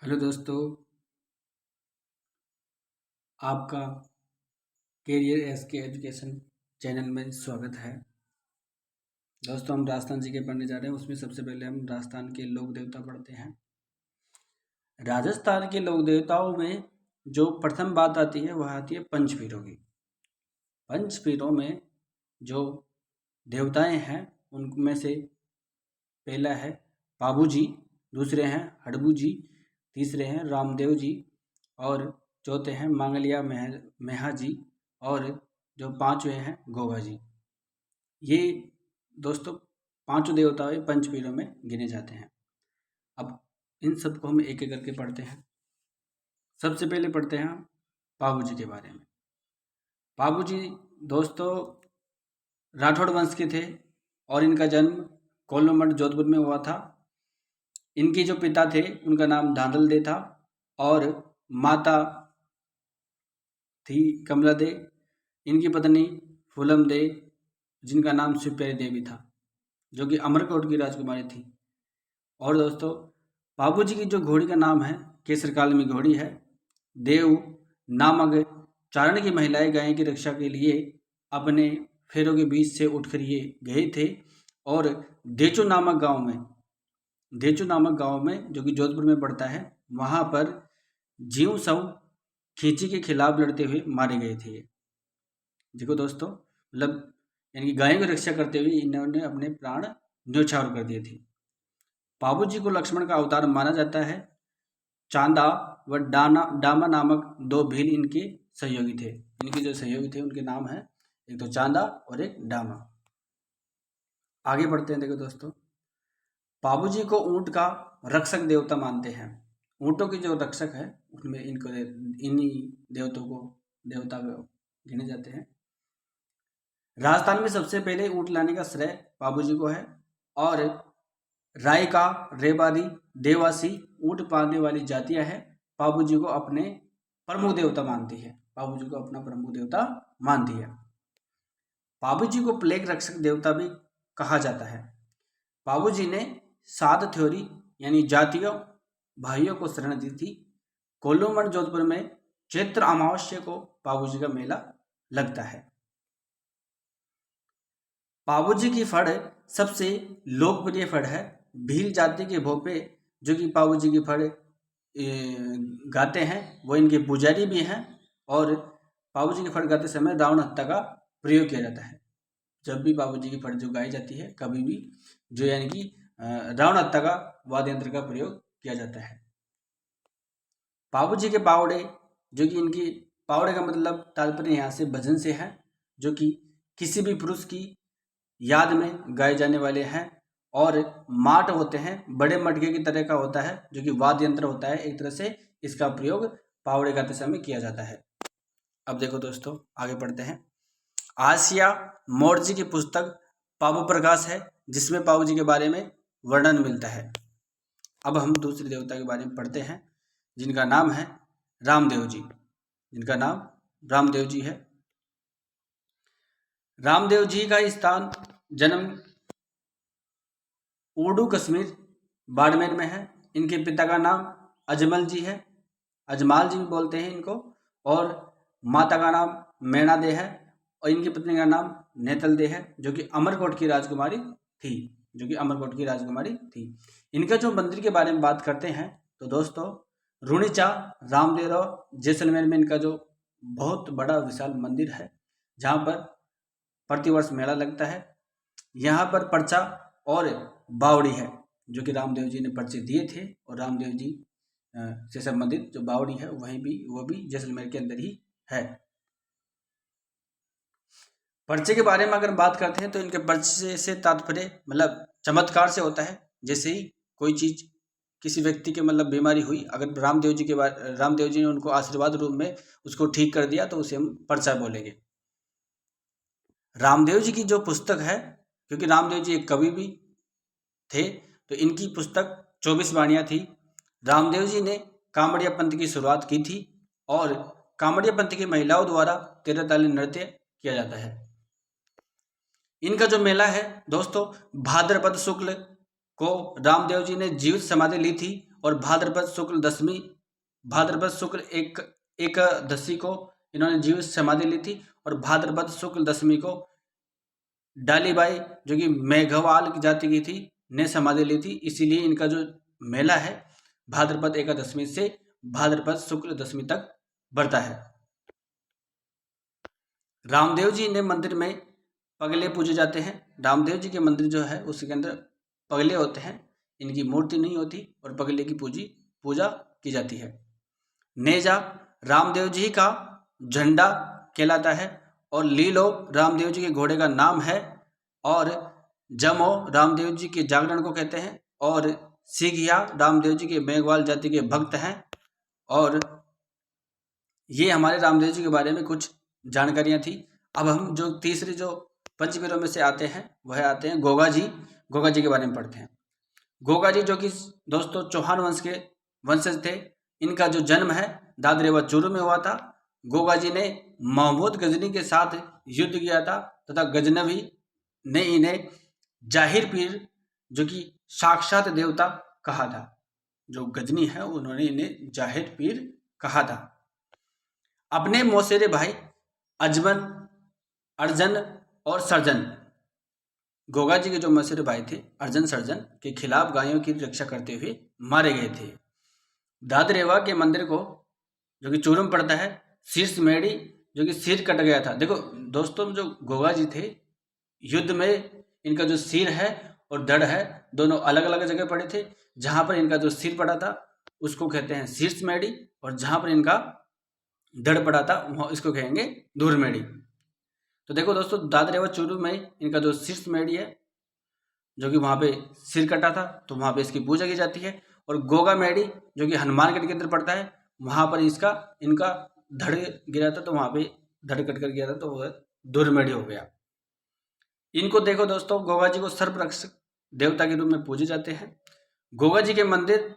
Hello दोस्तों, आपका career SK education channel में स्वागत है। दोस्तों, हम राजस्थान जी के पढ़ने जा रहे हैं। उसमें सबसे पहले हम राजस्थान के लोक देवता पढ़ते हैं। राजस्थान के लोक देवताओं में जो प्रथम बात आती है वह आती है पंचपीरों की। पंचपीरों में जो देवताएं हैं उनमें से पहला है पाबू जी, दूसरे हैं हड़बू जी, तीसरे हैं रामदेव जी और चौथे हैं मांगलिया मेहा जी और जो पांचवें हैं गोगा जी। ये दोस्तों पांचों देवता पंचपीरों में गिने जाते हैं। अब इन सबको हम एक एक करके पढ़ते हैं। सबसे पहले पढ़ते हैं पाबू जी के बारे में। पाबू जी दोस्तों राठौड़ वंश के थे और इनका जन्म कोल्लूमठ जोधपुर में हुआ था। इनके जो पिता थे उनका नाम धांधल दे था और माता थी कमला दे। इनकी पत्नी फूलम दे जिनका नाम शिवप्यारी देवी था, जो कि अमरकोट की राजकुमारी थी। और दोस्तों बाबू जी की जो घोड़ी का नाम है केसर काल में घोड़ी है। देव नामक चारण की महिलाएं गाय की रक्षा के लिए अपने फेरों के बीच से उठकर ये गए थे और देचो नामक गांव में जो कि जोधपुर में पड़ता है, वहां पर जीव सब खींची के खिलाफ लड़ते हुए मारे गए थे। देखो दोस्तों, मतलब यानी कि गायों की रक्षा करते हुए इन्होंने अपने प्राण न्यौछावर कर दिए थे। पाबू जी को लक्ष्मण का अवतार माना जाता है। चांदा व डामा नामक दो भील इनके सहयोगी थे। इनके जो सहयोगी थे उनके नाम है एक तो चांदा और एक डामा। आगे बढ़ते हैं। देखो दोस्तों, पाबू जी को ऊंट का रक्षक देवता मानते हैं। ऊंटों के जो रक्षक है उनमें इन्हीं देवता गिने जाते हैं। राजस्थान में सबसे पहले ऊंट लाने का श्रेय पाबू जी को है और रायका, रेबारी, देवासी ऊंट पालने वाली जातियां हैं पाबू जी को अपने प्रमुख देवता मानती है। पाबू जी को अपना प्रमुख देवता मानती है। पाबू जी को प्लेग रक्षक देवता भी कहा जाता है। पाबू जी ने 7 थ्योरी यानी जातियों भाइयों को शरण दी थी। कोल्लूमठ जोधपुर में चैत्र अमावस्या को पाबू जी का मेला लगता है। पाबू जी की फड़ सबसे लोकप्रिय फड़ है। भील जाति के भोपे जो कि पाबू जी की फड़ गाते हैं वो इनके पुजारी भी हैं और पाबू जी की फड़ गाते समय रावण हत्या का प्रयोग किया जाता है। जब भी पाबू जी की फड़ जो गाई जाती है कभी भी जो यानी कि रावण हत्या का वाद्य यंत्र का प्रयोग किया जाता है। पाबू जी के पावड़े जो कि इनकी पावड़े का मतलब तात्पर्य यहाँ से भजन से है, जो कि किसी भी पुरुष की याद में गाए जाने वाले हैं और माट होते हैं, बड़े मटके की तरह का होता है जो कि वाद्य यंत्र होता है। एक तरह से इसका प्रयोग पावड़े गाते समय किया जाता है। अब देखो दोस्तों, आगे पढ़ते हैं। आसिया मोर्जी की पुस्तक पाबू प्रकाश है जिसमें पाबू जी के बारे में वर्णन मिलता है। अब हम दूसरे देवता के बारे में पढ़ते हैं जिनका नाम है रामदेव जी है। रामदेव जी का स्थान जन्म उर्दू कश्मीर बाड़मेर में है। इनके पिता का नाम अजमल जी है, अजमाल जी भी बोलते हैं इनको, और माता का नाम मैना दे है और इनकी पत्नी का नाम नेतल दे है जो कि अमरकोट की राजकुमारी थी। इनका जो मंदिर के बारे में बात करते हैं तो दोस्तों रुणीचा रामदेव जैसलमेर में इनका जो बहुत बड़ा विशाल मंदिर है जहाँ पर प्रतिवर्ष मेला लगता है। यहाँ पर पर्चा और बावड़ी है जो कि रामदेव जी ने पर्चे दिए थे और रामदेव जी से संबंधित जो बावड़ी है वो भी जैसलमेर के अंदर ही है। पर्चे के बारे में अगर बात करते हैं तो इनके पर्चे से तात्पर्य मतलब चमत्कार से होता है। जैसे ही कोई चीज किसी व्यक्ति के मतलब बीमारी हुई, अगर रामदेव जी ने उनको आशीर्वाद रूप में उसको ठीक कर दिया तो उसे हम पर्चा बोलेंगे। रामदेव जी की जो पुस्तक है, क्योंकि रामदेव जी एक कवि भी थे तो इनकी पुस्तक 24 वाणियाँ थी। रामदेव जी ने कांवड़िया पंथ की शुरुआत की थी और कांवड़िया पंथ की महिलाओं द्वारा 13 ताली नृत्य किया जाता है। इनका जो मेला है दोस्तों भाद्रपद शुक्ल को रामदेव जी ने जीवित समाधि ली थी और भाद्रपद शुक्ल दशमी, भाद्रपद शुक्ल एकदशी को इन्होंने जीवित समाधि ली थी और भाद्रपद शुक्ल दशमी को डालीबाई जो कि मेघवाल की जाति की थी ने समाधि ली थी। इसीलिए इनका जो मेला है भाद्रपद एकादशमी से भाद्रपद शुक्ल दशमी तक बढ़ता है। रामदेव जी ने मंदिर में पगले पूजे जाते हैं। रामदेव जी के मंदिर जो है उसके अंदर पगले होते हैं, इनकी मूर्ति नहीं होती और पगले की पूजा की जाती है। नेजा रामदेव जी का झंडा कहलाता है और लीलो रामदेव जी के घोड़े का नाम है और जमो रामदेव जी के जागरण को कहते हैं और सिघिया रामदेव जी के मेघवाल जाति के भक्त हैं। और ये हमारे रामदेव जी के बारे में कुछ जानकारियां थी। अब हम जो तीसरे जो पंचवीरों में से आते हैं वह आते हैं गोगा जी। गोगा जी के बारे में पढ़ते हैं। गोगा जी जो कि दोस्तों चौहान वंश के वंशज थे। इनका जो जन्म है दादरेवा चूरू में हुआ था। गोगा जी ने महमूद गजनी के साथ युद्ध किया था तथा गजनवी ने इन्हें जाहिर पीर जो कि साक्षात देवता कहा था। जो गजनी है उन्होंने इन्हें जाहिर पीर कहा था। अपने मौसेरे भाई अजमन, अर्जन और सर्जन, गोगा जी के जो मौसेरे भाई थे अर्जन सर्जन के खिलाफ गायों की रक्षा करते हुए मारे गए थे। दादरेवा के मंदिर को जो कि चूरू में पड़ता है शीर्ष मेढ़ी जो कि सिर कट गया था। देखो दोस्तों जो गोगा जी थे युद्ध में इनका जो सिर है और धड़ है दोनों अलग अलग जगह पड़े थे। जहां पर इनका जो सिर पड़ा था उसको कहते हैं शीर्ष मेढ़ी और जहां पर इनका धड़ पड़ा था वहाँ इसको कहेंगे धूर मेढ़ी। तो देखो दोस्तों दादरेवा चूरू में इनका जो शीर्ष मेढ़ी है जो कि वहाँ पे सिर कटा था तो वहाँ पे इसकी पूजा की जाती है। और गोगा मेढ़ी जो कि हनुमानगढ़ के अंदर पड़ता है वहाँ पर इनका धड़ गिरा था तो वहाँ पे धड़ कट कर गया था तो वह धूर मेढ़ी हो गया। इनको देखो दोस्तों गोगा जी को सर्परक्षक देवता के रूप में पूजे जाते हैं। गोगा जी के मंदिर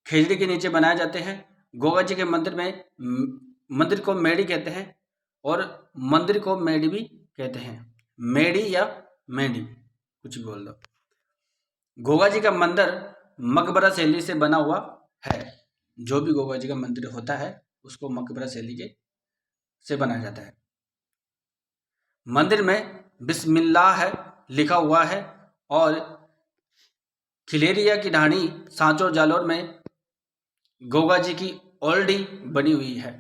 खेजड़ी के नीचे बनाए जाते हैं। गोगा जी के मंदिर में मंदिर को मेढ़ी कहते हैं और मंदिर को मेढ़ी भी कहते हैं। मेढ़ी या मेढ़ी कुछ भी बोल दो। गोगा जी का मंदिर मकबरा शैली से बना हुआ है। जो भी गोगा जी का मंदिर होता है उसको मकबरा शैली के से बनाया जाता है। मंदिर में बिस्मिल्लाह है लिखा हुआ है और खिलेरिया की ढाणी सांचौर जालौर में गोगा जी की ओल्डी बनी हुई है।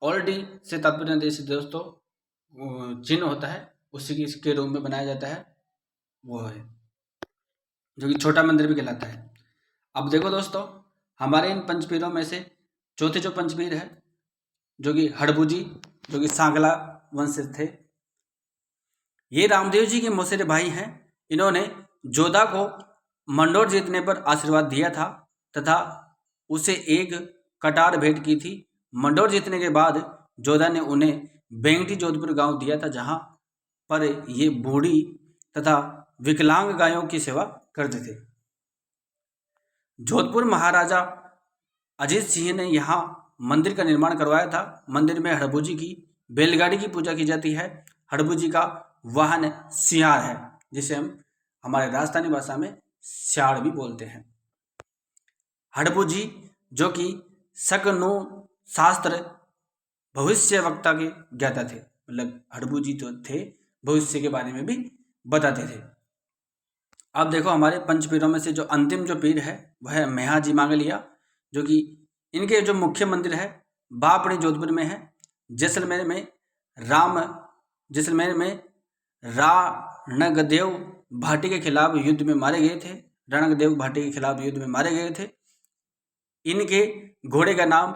ओल्डी से तात्पर्य जैसे दोस्तों चिन्ह होता है उसी के रूप में बनाया जाता है वो है जो कि छोटा मंदिर भी कहलाता है। अब देखो दोस्तों हमारे इन पंचपीरों में से चौथे जो पंचपीर है जो कि हड़बूजी जो कि सांगला वंश थे। ये रामदेव जी के मौसेरे भाई हैं। इन्होंने जोधा को मंडोर जीतने पर आशीर्वाद दिया था तथा उसे एक कटार भेंट की थी। मंडोर जीतने के बाद जोधा ने उन्हें बेंगटी जोधपुर गांव दिया था जहां पर ये बूढ़ी तथा विकलांग गायों की सेवा करते थे। जोधपुर महाराजा अजीत सिंह ने यहाँ मंदिर का निर्माण करवाया था। मंदिर में हड़बूजी की बैलगाड़ी की पूजा की जाती है। हड़बूजी का वाहन सियार है जिसे हम हमारे राजस्थानी भाषा में सियार भी बोलते हैं। हड़बूजी जो कि शकनु शास्त्र भविष्य वक्ता के ज्ञाता थे, मतलब हड़बूजी तो थे भविष्य के बारे में भी बताते थे। अब देखो हमारे पंचपीरों में से जो अंतिम जो पीर है वह है मेहाजी मांगलिया जो कि इनके जो मुख्य मंदिर है बापड़ी जोधपुर में है। जैसलमेर में रणगदेव भाटी के खिलाफ युद्ध में मारे गए थे। रणगदेव भाटी के खिलाफ युद्ध में मारे गए थे। इनके घोड़े का नाम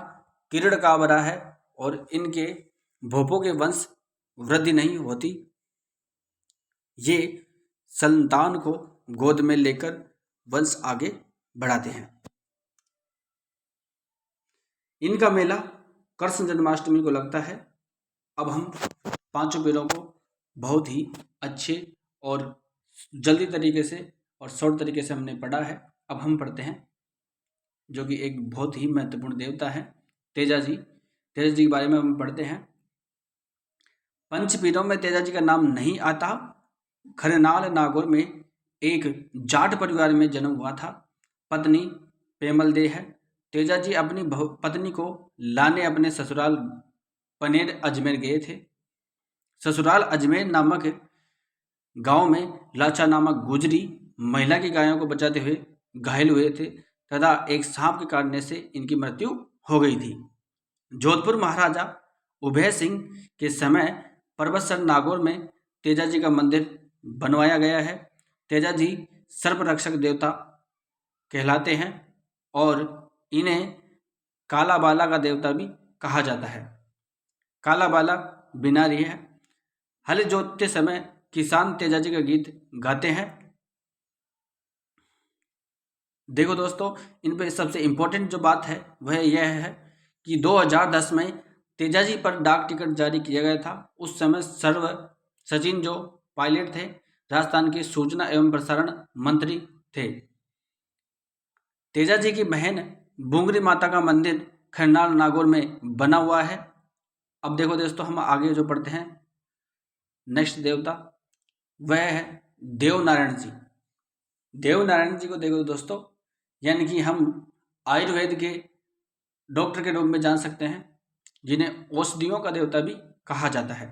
किरण काबरा है और इनके भोपों के वंश वृद्धि नहीं होती। ये संतान को गोद में लेकर वंश आगे बढ़ाते हैं। इनका मेला कृष्ण जन्माष्टमी को लगता है। अब हम पांचों पीरों को बहुत ही अच्छे और जल्दी तरीके से और शॉर्ट तरीके से हमने पढ़ा है। अब हम पढ़ते हैं जो कि एक बहुत ही महत्वपूर्ण देवता है तेजा जी। तेजा जी के बारे में हम पढ़ते हैं। पंचपीरों में तेजा जी का नाम नहीं आता। खरनाल नागौर में एक जाट परिवार में जन्म हुआ था। पत्नी पेमल दे है तेजाजी अपनी पत्नी को लाने अपने ससुराल पनेर अजमेर गए थे। ससुराल अजमेर नामक गांव में लाचा नामक गुजरी महिला की गायों को बचाते हुए घायल हुए थे तथा एक सांप के काटने से इनकी मृत्यु हो गई थी। जोधपुर महाराजा उभय सिंह के समय परबतसर नागौर में तेजाजी का मंदिर बनवाया गया है। तेजाजी सर्परक्षक देवता कहलाते हैं और इन्हें काला बाला का देवता भी कहा जाता है। काला बाला बिनारी है। हल जोतते समय किसान तेजाजी का गीत गाते हैं। देखो दोस्तों, इन पे सबसे इम्पोर्टेंट जो बात है वह यह है कि 2010 में तेजाजी पर डाक टिकट जारी किया गया था। उस समय सचिन जो पायलट थे, राजस्थान के सूचना एवं प्रसारण मंत्री थे। तेजाजी की बहन बुंगरी माता का मंदिर खरनाल नागौर में बना हुआ है। अब देखो दोस्तों, हम आगे जो पढ़ते हैं नेक्स्ट देवता, वह है देवनारायण जी। देवनारायण जी को देखो दोस्तों, यानी कि हम आयुर्वेद के डॉक्टर के रूप में जान सकते हैं, जिन्हें औषधियों का देवता भी कहा जाता है।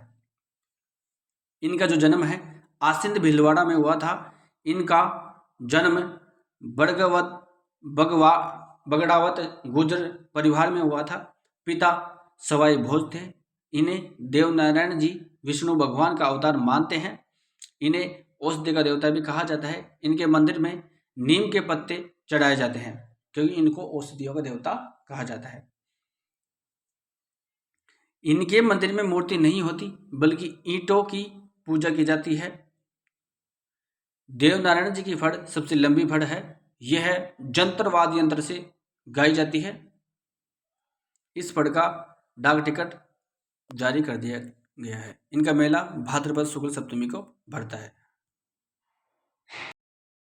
इनका जो जन्म है आसिंद भीलवाड़ा में हुआ था। इनका जन्म बगड़ावत गुर्जर परिवार में हुआ था। पिता सवाई भोज थे। इन्हें देवनारायण जी विष्णु भगवान का अवतार मानते हैं। इन्हें औषधि का देवता भी कहा जाता है। इनके मंदिर में नीम के पत्ते चढ़ाए जाते हैं क्योंकि इनको औषधियों का देवता कहा जाता है। इनके मंदिर में मूर्ति नहीं होती बल्कि ईंटों की पूजा की जाती है। देवनारायण जी की फड़ सबसे लंबी फड़ है। यह जंत्रवाद यंत्र से गाई जाती है। इस फड़ का डाक टिकट जारी कर दिया गया है। इनका मेला भाद्रपद शुक्ल सप्तमी को भरता है।